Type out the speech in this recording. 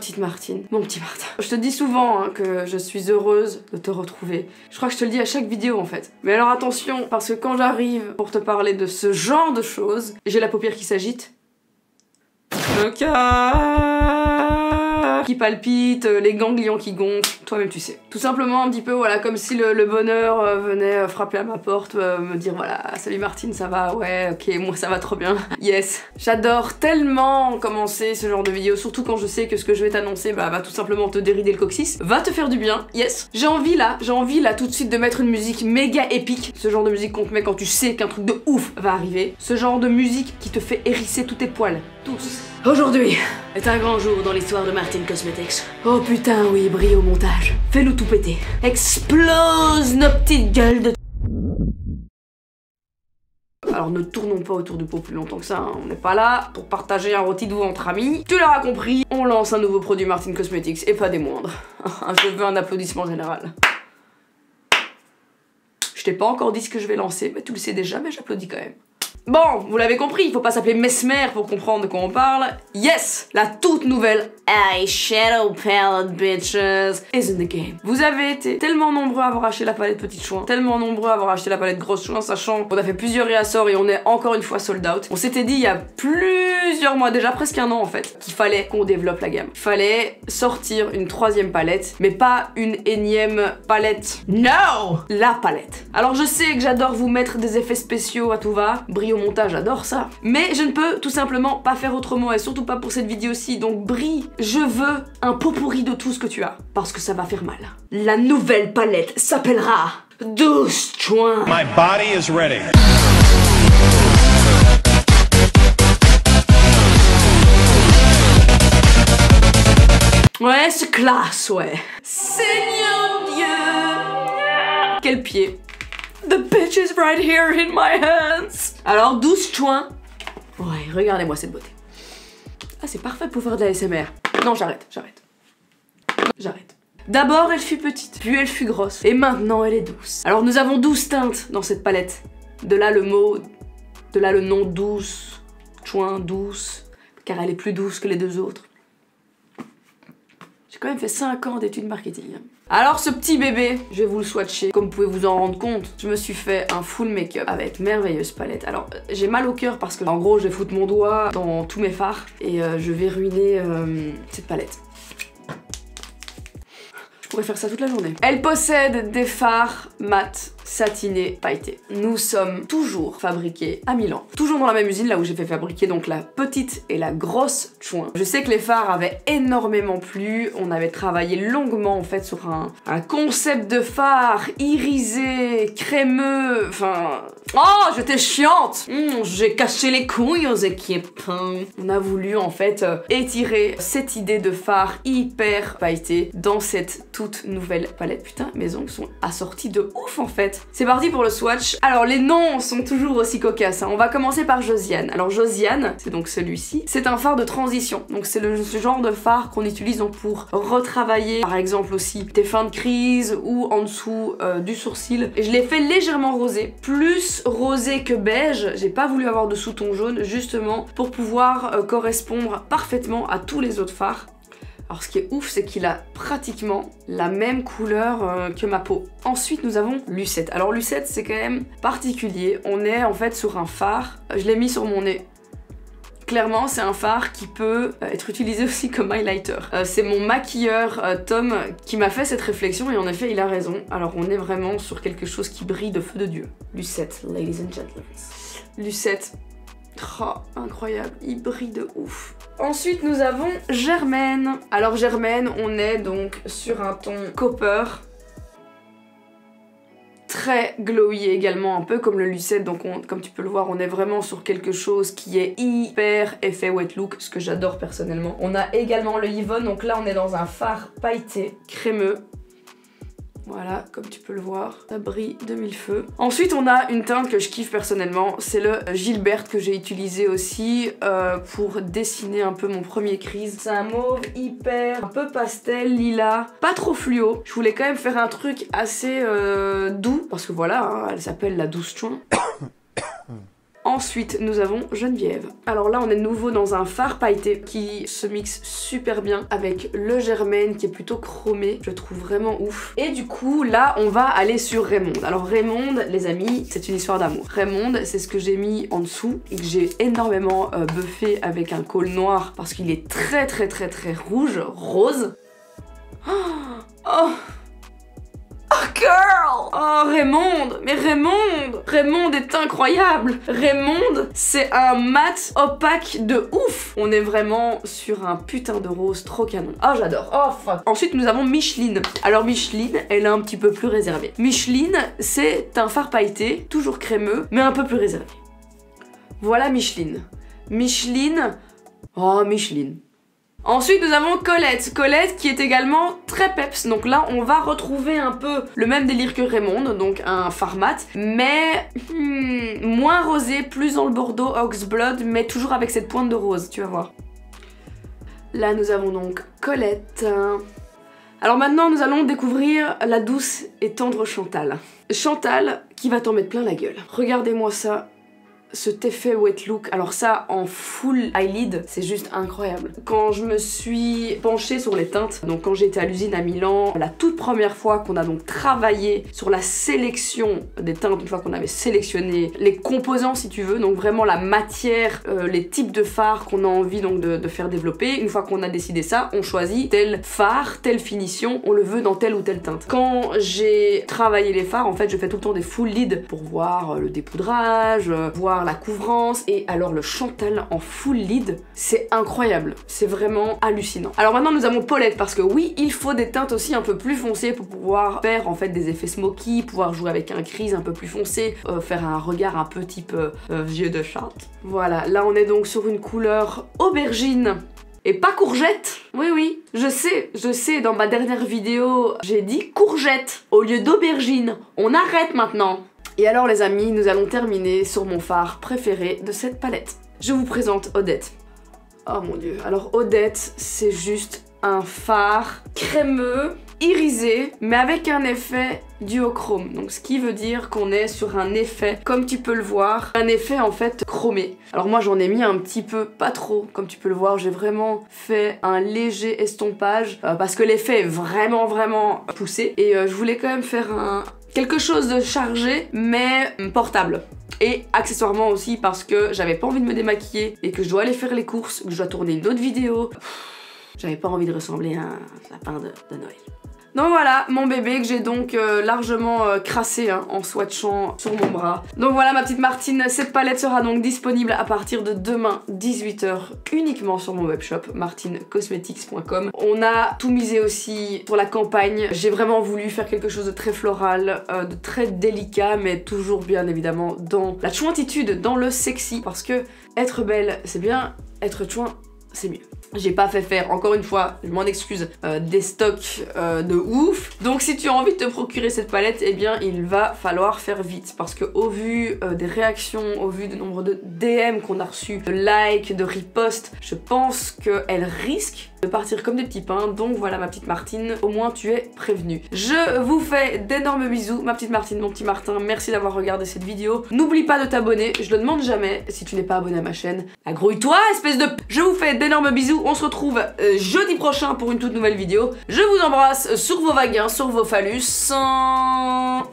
petite Martine, mon petit Martin. Je te dis souvent hein, que je suis heureuse de te retrouver. Je crois que je te le dis à chaque vidéo en fait. Mais alors attention, parce que quand j'arrive pour te parler de ce genre de choses, j'ai la paupière qui s'agite. Le cœur qui palpite, les ganglions qui gonflent, toi-même tu sais. Tout simplement un petit peu, voilà, comme si le bonheur venait frapper à ma porte, me dire voilà, salut Martine, ça va? Ouais, ok, moi ça va trop bien. Yes. J'adore tellement commencer ce genre de vidéo, surtout quand je sais que ce que je vais t'annoncer va tout simplement te dérider le coccyx, va te faire du bien, yes. J'ai envie là tout de suite de mettre une musique méga épique, ce genre de musique qu'on te met quand tu sais qu'un truc de ouf va arriver, ce genre de musique qui te fait hérisser tous tes poils, tous. Aujourd'hui est un grand jour dans l'histoire de Martin Cosmetics. Oh putain oui, brille au montage. Fais-nous tout péter. Explose nos petites gueules de... Alors ne tournons pas autour du pot plus longtemps que ça, hein. On n'est pas là pour partager un rôti de veau entre amis. Tu l'auras compris, on lance un nouveau produit Martin Cosmetics et pas des moindres. Je veux un applaudissement général. Je t'ai pas encore dit ce que je vais lancer, mais tu le sais déjà, mais j'applaudis quand même. Bon, vous l'avez compris, il faut pas s'appeler Mesmer pour comprendre de quoi on parle. Yes, la toute nouvelle Eyeshadow Palette, bitches, is in the game. Vous avez été tellement nombreux à avoir acheté la palette Petite Chouin, tellement nombreux à avoir acheté la palette Grosse Chouin, sachant qu'on a fait plusieurs réassorts et on est encore une fois sold out. On s'était dit il y a plusieurs mois, déjà presque un an en fait, qu'il fallait qu'on développe la gamme. Il fallait sortir une troisième palette, mais pas une énième palette. No! La palette. Alors je sais que j'adore vous mettre des effets spéciaux à tout va, brille au montage, j'adore ça. Mais je ne peux tout simplement pas faire autrement et surtout pas pour cette vidéo-ci, donc brille. Je veux un pot pourri de tout ce que tu as, parce que ça va faire mal. La nouvelle palette s'appellera 12 Chouin. My body is ready. Ouais, c'est classe, ouais. Seigneur Dieu! Quel pied. The bitch is right here in my hands. Alors 12 Chouin. Ouais, regardez-moi cette beauté. Ah, c'est parfait pour faire de la ASMR. Non, j'arrête. D'abord, elle fut petite, puis elle fut grosse, et maintenant elle est douce. Alors nous avons 12 teintes dans cette palette. De là le nom douce, Chouin, douce, car elle est plus douce que les deux autres. J'ai quand même fait 5 ans d'études marketing. Alors ce petit bébé, je vais vous le swatcher. Comme vous pouvez vous en rendre compte, je me suis fait un full make-up avec merveilleuse palette. Alors j'ai mal au cœur parce que en gros je vais foutre mon doigt dans tous mes fards et je vais ruiner cette palette. Je pourrais faire ça toute la journée. Elle possède des fards mat, satinés, pailletés. Nous sommes toujours fabriqués à Milan. Toujours dans la même usine, là où j'ai fait fabriquer donc la petite et la grosse Chouin. Je sais que les fards avaient énormément plu. On avait travaillé longuement en fait sur un concept de fard irisé, crémeux, enfin... Oh, j'étais chiante. J'ai caché les couilles aux équipes. On a voulu en fait étirer cette idée de fard hyper pailleté dans cette toute nouvelle palette. Putain, mes ongles sont assortis de ouf en fait. C'est parti pour le swatch. Alors les noms sont toujours aussi cocasses, hein. On va commencer par Josiane. Alors Josiane, c'est donc celui-ci. C'est un fard de transition. Donc c'est le genre de fard qu'on utilise donc pour retravailler par exemple aussi tes fins de crise ou en dessous du sourcil. Et je l'ai fait légèrement rosé. Plus rosé que beige, j'ai pas voulu avoir de sous-ton jaune justement pour pouvoir correspondre parfaitement à tous les autres fards. Alors ce qui est ouf, c'est qu'il a pratiquement la même couleur que ma peau. Ensuite nous avons Lucette. Alors Lucette c'est quand même particulier, on est en fait sur un fard, je l'ai mis sur mon nez. Clairement, c'est un fard qui peut être utilisé aussi comme highlighter. C'est mon maquilleur Tom qui m'a fait cette réflexion et en effet, il a raison. Alors, on est vraiment sur quelque chose qui brille de feu de Dieu. Lucette, ladies and gentlemen. Lucette, oh, incroyable, il brille de ouf. Ensuite, nous avons Germaine. Alors, Germaine, on est donc sur un ton copper. Très glowy également, un peu comme le Lucette, donc comme tu peux le voir, on est vraiment sur quelque chose qui est hyper effet wet look, ce que j'adore personnellement. On a également le Yvonne, donc là on est dans un fard pailleté, crémeux. Voilà, comme tu peux le voir, ça brille de mille feux. Ensuite, on a une teinte que je kiffe personnellement, c'est le Gilbert que j'ai utilisé aussi pour dessiner un peu mon premier crease. C'est un mauve hyper, un peu pastel, lilas, pas trop fluo. Je voulais quand même faire un truc assez doux, parce que voilà, hein, elle s'appelle la 12 Chouin. Ensuite, nous avons Geneviève. Alors là, on est de nouveau dans un fard pailleté qui se mixe super bien avec le Germaine qui est plutôt chromé. Je le trouve vraiment ouf. Et du coup, là, on va aller sur Raymonde. Alors Raymonde, les amis, c'est une histoire d'amour. Raymonde, c'est ce que j'ai mis en dessous et que j'ai énormément buffé avec un col noir parce qu'il est très rouge, rose. Oh girl! Oh Raymonde! Mais Raymonde! Raymonde est incroyable! Raymonde, c'est un mat opaque de ouf! On est vraiment sur un putain de rose trop canon. Oh j'adore! Oh fuck! Ensuite nous avons Micheline. Alors Micheline, elle est un petit peu plus réservée. Micheline, c'est un fard pailleté, toujours crémeux, mais un peu plus réservé. Voilà Micheline. Micheline... Oh Micheline. Ensuite nous avons Colette, Colette qui est également très peps, donc là on va retrouver un peu le même délire que Raymonde, donc un fard mat, mais moins rosé, plus dans le bordeaux Oxblood, mais toujours avec cette pointe de rose, tu vas voir. Là nous avons donc Colette. Alors maintenant nous allons découvrir la douce et tendre Chantal. Chantal qui va t'en mettre plein la gueule. Regardez-moi ça. Cet effet wet look, alors ça en full eyelid, c'est juste incroyable. Quand je me suis penchée sur les teintes, donc quand j'étais à l'usine à Milan, la toute première fois qu'on a donc travaillé sur la sélection des teintes, une fois qu'on avait sélectionné les composants si tu veux, donc vraiment la matière, les types de fards qu'on a envie donc de faire développer, une fois qu'on a décidé ça, on choisit tel fard, telle finition, on le veut dans telle ou telle teinte. Quand j'ai travaillé les fards, en fait je fais tout le temps des full lid pour voir le dépoudrage, voir la couvrance, et alors le Chantal en full lid, c'est incroyable, c'est vraiment hallucinant. Alors maintenant nous avons Paulette, parce que oui, il faut des teintes aussi un peu plus foncées pour pouvoir faire en fait des effets smoky, pouvoir jouer avec un crease un peu plus foncé, faire un regard un peu type vieux de chat. Voilà, là on est donc sur une couleur aubergine. Et pas courgette. Oui, je sais, dans ma dernière vidéo, j'ai dit courgette au lieu d'aubergine. On arrête maintenant. Et alors les amis, nous allons terminer sur mon fard préféré de cette palette. Je vous présente Odette. Oh mon dieu. Alors Odette, c'est juste un fard crémeux, irisé, mais avec un effet duochrome. Donc ce qui veut dire qu'on est sur un effet, comme tu peux le voir, un effet en fait chromé. Alors moi j'en ai mis un petit peu, pas trop, comme tu peux le voir, j'ai vraiment fait un léger estompage parce que l'effet est vraiment poussé. Et je voulais quand même faire quelque chose de chargé mais portable. Et accessoirement aussi parce que j'avais pas envie de me démaquiller et que je dois aller faire les courses, que je dois tourner une autre vidéo. J'avais pas envie de ressembler à un lapin de Noël. Donc voilà, mon bébé que j'ai donc largement crassé en swatchant sur mon bras. Donc voilà ma petite Martine, cette palette sera donc disponible à partir de demain 18 h uniquement sur mon webshop martinecosmetics.com. On a tout misé aussi pour la campagne. J'ai vraiment voulu faire quelque chose de très floral, de très délicat, mais toujours bien évidemment dans la chouintitude, dans le sexy, parce que être belle c'est bien, être chouin c'est mieux. J'ai pas fait faire, encore une fois, je m'en excuse, des stocks de ouf. Donc si tu as envie de te procurer cette palette, eh bien il va falloir faire vite. Parce que au vu des réactions, au vu du nombre de DM qu'on a reçus, de likes, de reposts, je pense qu'elle risque de partir comme des petits pains. Donc voilà ma petite Martine, au moins tu es prévenue. Je vous fais d'énormes bisous, ma petite Martine, mon petit Martin. Merci d'avoir regardé cette vidéo. N'oublie pas de t'abonner, je le demande jamais si tu n'es pas abonné à ma chaîne. Agrouille-toi, espèce de... Je vous fais d'énormes bisous. On se retrouve jeudi prochain pour une toute nouvelle vidéo. Je vous embrasse sur vos vagins, sur vos phallus. Ciao.